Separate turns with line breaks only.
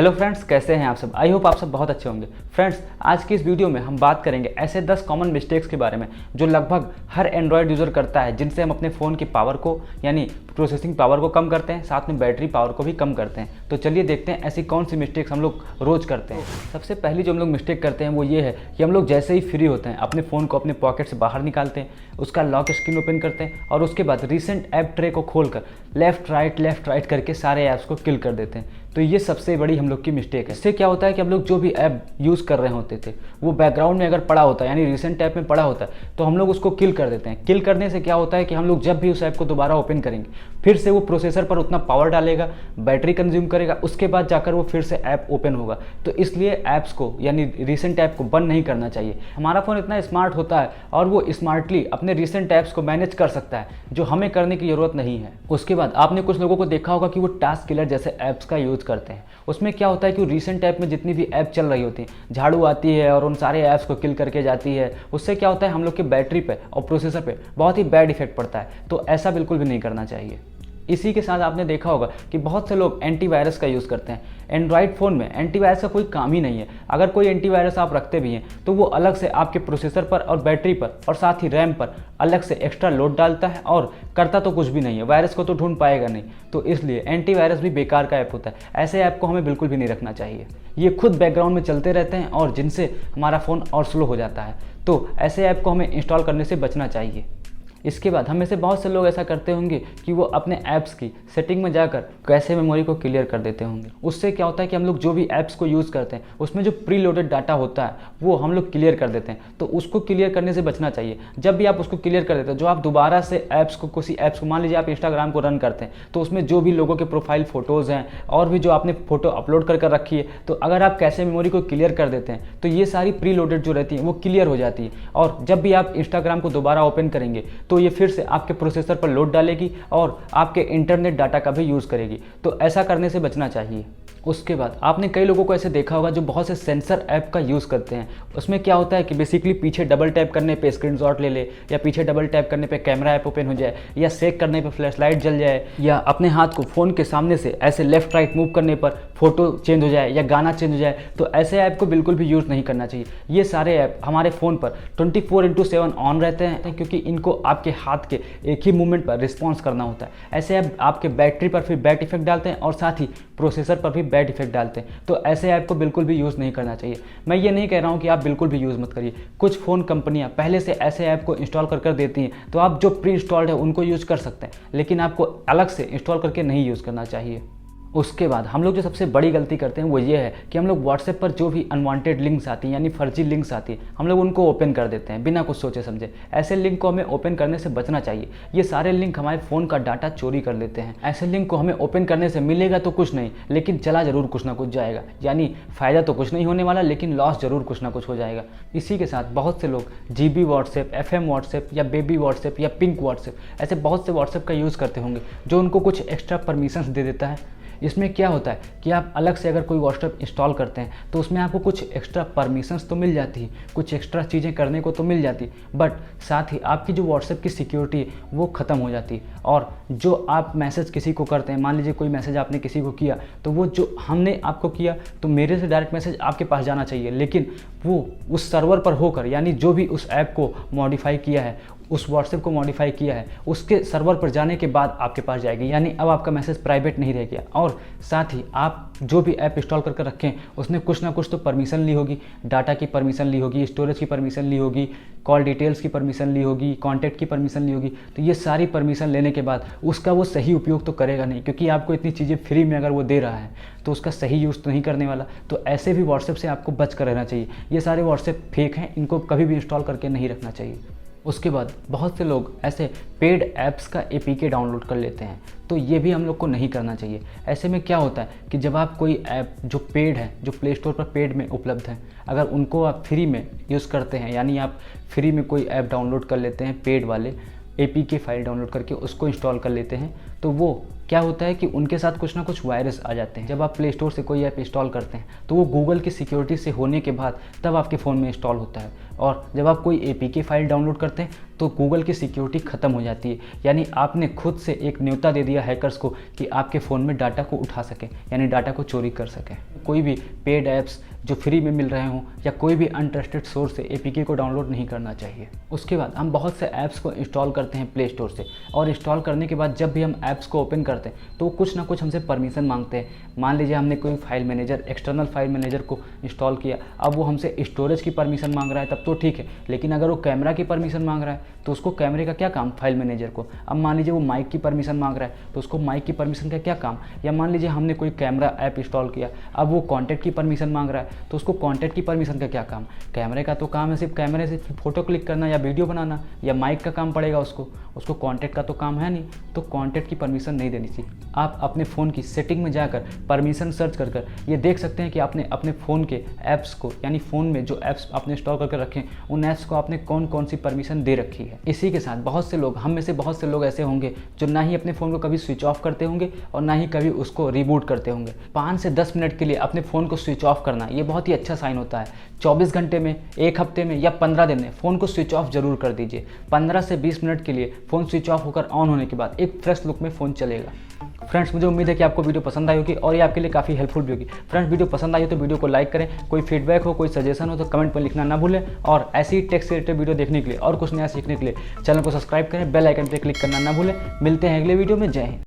Hello friends, कैसे हैं आप सब। आई होप आप सब बहुत अच्छे होंगे। फ्रेंड्स, आज की इस वीडियो में हम बात करेंगे ऐसे 10 कॉमन मिस्टेक्स के बारे में जो लगभग हर एंड्रॉयड यूज़र करता है, जिनसे हम अपने फ़ोन की पावर को यानी प्रोसेसिंग पावर को कम करते हैं, साथ में बैटरी पावर को भी कम करते हैं। तो चलिए देखते हैं ऐसी कौन सी मिस्टेक्स हम लोग रोज़ करते हैं। सबसे पहली जो हम लोग मिस्टेक करते हैं वो ये है कि हम लोग जैसे ही फ्री होते हैं अपने फ़ोन को अपने पॉकेट से बाहर निकालते हैं, उसका लॉक स्क्रीन ओपन करते हैं और उसके बाद रिसेंट ऐप ट्रे को खोलकर लेफ़्ट राइट करके सारे ऐप्स को किल कर देते हैं। तो ये सबसे बड़ी हम लोग की मिस्टेक है। इससे क्या होता है कि हम लोग जो भी ऐप यूज़ कर रहे होते थे वो बैकग्राउंड में अगर पड़ा होता है यानी रिसेंट ऐप में पड़ा होता है तो हम लोग उसको किल कर देते हैं। किल करने से क्या होता है कि हम लोग जब भी उस ऐप को दोबारा ओपन करेंगे फिर से वो प्रोसेसर पर उतना पावर डालेगा, बैटरी कंज्यूम करेगा, उसके बाद जाकर वो फिर से ऐप ओपन होगा। तो इसलिए ऐप्स को यानी रिसेंट ऐप को बंद नहीं करना चाहिए। हमारा फ़ोन इतना स्मार्ट होता है और वो स्मार्टली अपने रिसेंट ऐप्स को मैनेज कर सकता है जो हमें करने की ज़रूरत नहीं है। उसके बाद आपने कुछ लोगों को देखा होगा कि वो टास्क किलर जैसे ऐप्स का यूज़ करते हैं। उसमें क्या होता है कि रिसेंट ऐप में जितनी भी ऐप चल रही होती है झाड़ू आती है और उन सारे ऐप्स को किल करके जाती है। उससे क्या होता है हम लोग की बैटरी पे और प्रोसेसर पे बहुत ही बैड इफेक्ट पड़ता है। तो ऐसा बिल्कुल भी नहीं करना चाहिए। इसी के साथ आपने देखा होगा कि बहुत से लोग एंटीवायरस का यूज़ करते हैं। एंड्रॉयड फ़ोन में एंटीवायरस का कोई काम ही नहीं है। अगर कोई एंटीवायरस आप रखते भी हैं तो वो अलग से आपके प्रोसेसर पर और बैटरी पर और साथ ही रैम पर अलग से एक्स्ट्रा लोड डालता है और करता तो कुछ भी नहीं है। वायरस को तो ढूंढ पाएगा नहीं। तो इसलिए एंटीवायरस भी बेकार का ऐप होता है। ऐसे ऐप को हमें बिल्कुल भी नहीं रखना चाहिए। ये खुद बैकग्राउंड में चलते रहते हैं और जिनसे हमारा फ़ोन और स्लो हो जाता है। तो ऐसे ऐप को हमें इंस्टॉल करने से बचना चाहिए। इसके बाद हम में से बहुत से लोग ऐसा करते होंगे कि वो अपने ऐप्स की सेटिंग में जाकर कैशे मेमोरी को क्लियर कर देते होंगे। उससे क्या होता है कि हम लोग जो भी ऐप्स को यूज़ करते हैं उसमें जो प्री लोडेड डाटा होता है वो हम लोग क्लियर कर देते हैं। तो उसको क्लियर करने से बचना चाहिए। जब भी आप उसको क्लियर कर देते हैं, जो आप दोबारा से ऐप्स को किसी ऐप्स को मान लीजिए आप इंस्टाग्राम को रन करते हैं तो उसमें जो भी लोगों के प्रोफाइल फ़ोटोज़ हैं और भी जो आपने फ़ोटो अपलोड कर रखी है, तो अगर आप कैशे मेमोरी को क्लियर कर देते हैं तो ये सारी प्री लोडेड जो रहती है वो क्लियर हो जाती है। और जब भी आप इंस्टाग्राम को दोबारा ओपन करेंगे तो ये फिर से आपके प्रोसेसर पर लोड डालेगी और आपके इंटरनेट डाटा का भी यूज़ करेगी। तो ऐसा करने से बचना चाहिए। उसके बाद आपने कई लोगों को ऐसे देखा होगा जो बहुत से सेंसर ऐप का यूज़ करते हैं। उसमें क्या होता है कि बेसिकली पीछे डबल टैप करने पे स्क्रीनशॉट ले ले, या पीछे डबल टैप करने पे कैमरा ऐप ओपन हो जाए, या शेक करने पे फ्लैश लाइट जल जाए, या अपने हाथ को फ़ोन के सामने से ऐसे लेफ्ट राइट मूव करने पर फोटो चेंज हो जाए या गाना चेंज हो जाए। तो ऐसे ऐप को बिल्कुल भी यूज़ नहीं करना चाहिए। ये सारे ऐप हमारे फ़ोन पर 24/7 ऑन रहते हैं क्योंकि इनको आपके हाथ के एक ही मूवमेंट पर रिस्पॉन्स करना होता है। ऐसे ऐप आपके बैटरी पर फिर बैड इफेक्ट डालते हैं और साथ ही प्रोसेसर पर भी बैड इफेक्ट डालते हैं। तो ऐसे ऐप को बिल्कुल भी यूज़ नहीं करना चाहिए। मैं ये नहीं कह रहा हूँ कि आप बिल्कुल भी यूज़ मत करिए। कुछ फ़ोन कंपनियाँ पहले से ऐसे ऐप को इंस्टॉल कर देती हैं तो आप जो प्री इंस्टॉल्ड है उनको यूज़ कर सकते हैं, लेकिन आपको अलग से इंस्टॉल करके नहीं यूज़ करना चाहिए। उसके बाद हम लोग जो सबसे बड़ी गलती करते हैं वो ये है कि हम लोग व्हाट्सएप पर जो भी अनवांटेड लिंक्स आती हैं यानी फर्जी लिंक्स आती हैं हम लोग उनको ओपन कर देते हैं बिना कुछ सोचे समझे। ऐसे लिंक को हमें ओपन करने से बचना चाहिए। ये सारे लिंक हमारे फ़ोन का डाटा चोरी कर लेते हैं। ऐसे लिंक को हमें ओपन करने से मिलेगा तो कुछ नहीं, लेकिन चला ज़रूर कुछ ना कुछ जाएगा। यानी फ़ायदा तो कुछ नहीं होने वाला, लेकिन लॉस ज़रूर कुछ ना कुछ हो जाएगा। इसी के साथ बहुत से लोग GB व्हाट्सएप, FM व्हाट्सएप या बेबी व्हाट्सएप या पिंक व्हाट्सएप ऐसे बहुत से व्हाट्सएप का यूज़ करते होंगे जो उनको कुछ एक्स्ट्रा परमिशंस दे देता है। इसमें क्या होता है कि आप अलग से अगर कोई व्हाट्सएप इंस्टॉल करते हैं तो उसमें आपको कुछ एक्स्ट्रा परमिशंस तो मिल जाती है, कुछ एक्स्ट्रा चीज़ें करने को तो मिल जाती है, बट साथ ही आपकी जो व्हाट्सएप की सिक्योरिटी है वो ख़त्म हो जाती है। और जो आप मैसेज किसी को करते हैं, मान लीजिए कोई मैसेज आपने किसी को किया तो वो जो हमने आपको किया तो मेरे से डायरेक्ट मैसेज आपके पास जाना चाहिए, लेकिन वो उस सर्वर पर होकर यानी जो भी उस ऐप को मॉडिफाई किया है, उस व्हाट्सएप को मॉडिफाई किया है, उसके सर्वर पर जाने के बाद आपके पास जाएगी। यानी अब आपका मैसेज प्राइवेट नहीं रह गया। और साथ ही आप जो भी ऐप इंस्टॉल करके रखें उसने कुछ ना कुछ तो परमिशन ली होगी। डाटा की परमिशन ली होगी, स्टोरेज की परमिशन ली होगी, कॉल डिटेल्स की परमिशन ली होगी, कॉन्टैक्ट की परमिशन ली होगी। तो ये सारी परमिशन लेने के बाद उसका वो सही उपयोग तो करेगा नहीं, क्योंकि आपको इतनी चीज़ें फ्री में अगर वो दे रहा है तो उसका सही यूज़ तो नहीं करने वाला। तो ऐसे भी व्हाट्सएप से आपको बच कर रहना चाहिए। ये सारे व्हाट्सएप फेक हैं, इनको कभी भी इंस्टॉल करके नहीं रखना चाहिए। उसके बाद बहुत से लोग ऐसे पेड ऐप्स का APK डाउनलोड कर लेते हैं, तो ये भी हम लोग को नहीं करना चाहिए। ऐसे में क्या होता है कि जब आप कोई ऐप जो पेड है, जो प्ले स्टोर पर पेड में उपलब्ध है, अगर उनको आप फ्री में यूज़ करते हैं यानी आप फ्री में कोई ऐप डाउनलोड कर लेते हैं पेड वाले, APK फाइल डाउनलोड करके उसको इंस्टॉल कर लेते हैं, तो वो क्या होता है कि उनके साथ कुछ ना कुछ वायरस आ जाते हैं। जब आप प्ले स्टोर से कोई ऐप इंस्टॉल करते हैं तो वो गूगल की सिक्योरिटी से होने के बाद तब आपके फ़ोन में इंस्टॉल होता है, और जब आप कोई APK फाइल डाउनलोड करते हैं तो गूगल की सिक्योरिटी ख़त्म हो जाती है। यानी आपने खुद से एक न्योता दे दिया हैकर्स को कि आपके फ़ोन में डाटा को उठा सकें, यानी डाटा को चोरी कर सकें। कोई भी पेड ऐप्स जो फ्री में मिल रहे हों या कोई भी अनट्रस्टेड सोर्स से APK को डाउनलोड नहीं करना चाहिए। उसके बाद हम बहुत से ऐप्स को इंस्टॉल करते हैं प्ले स्टोर से, और इंस्टॉल करने के बाद जब भी हम ऐप्स को ओपन करते हैं तो कुछ ना कुछ हमसे परमिशन मांगते हैं। मान लीजिए हमने कोई file manager, external file manager को इंस्टॉल किया, अब वो हमसे स्टोरेज की परमिशन मांग रहा है तब तो ठीक है, लेकिन अगर वो कैमरा की परमिशन मांग रहा है तो उसको कैमरे का क्या काम फाइल मैनेजर को। अब मान लीजिए वो माइक की परमिशन मांग रहा है तो उसको माइक की परमिशन का क्या काम। या मान लीजिए हमने कोई कैमरा ऐप इंस्टॉल किया, अब वो कॉन्टैक्ट की परमिशन मांग रहा है तो उसको कॉन्टैक्ट की परमिशन का क्या काम। कैमरे का तो काम है सिर्फ कैमरे से फोटो क्लिक करना या वीडियो बनाना, या माइक का काम पड़ेगा उसको कॉन्टैक्ट का तो काम है नहीं, तो कॉन्टैक्ट की परमिशन नहीं देनी चाहिए। आप अपने फ़ोन की सेटिंग में जाकर परमिशन सर्च कर ये देख सकते हैं कि आपने अपने फ़ोन के ऐप्स को, यानी फ़ोन में जो ऐप्स आपने इंस्टॉल करके रखे हैं उन ऐप्स को आपने कौन कौन सी परमिशन दे रखी है। इसी के साथ बहुत से लोग, हम में से बहुत से लोग ऐसे होंगे जो ना ही अपने फ़ोन को कभी स्विच ऑफ करते होंगे और ना ही कभी उसको रिबूट करते होंगे। 5 से 10 मिनट के लिए अपने फ़ोन को स्विच ऑफ करना ये बहुत ही अच्छा साइन होता है। 24 घंटे में, 1 हफ्ते में या 15 दिन में फ़ोन को स्विच ऑफ जरूर कर दीजिए। 15 से 20 मिनट के लिए फ़ोन स्विच ऑफ होकर ऑन होने के बाद एक फ्रेश लुक में फ़ोन चलेगा। फ्रेंड्स, मुझे उम्मीद है कि आपको वीडियो पसंद आई होगी और ये आपके लिए काफ़ी हेल्पफुल भी होगी। फ्रेंड्स, वीडियो पसंद आई हो तो वीडियो को लाइक करें, कोई फीडबैक हो, कोई सजेशन हो तो कमेंट पर लिखना ना भूलें, और ऐसी ही टेक्स्ट से रिलेटेड वीडियो देखने के लिए और कुछ नया सीखने के लिए चैनल को सब्सक्राइब करें, बेल आइकन पर क्लिक करना ना भूलें। मिलते हैं अगले वीडियो में। जय हिंद।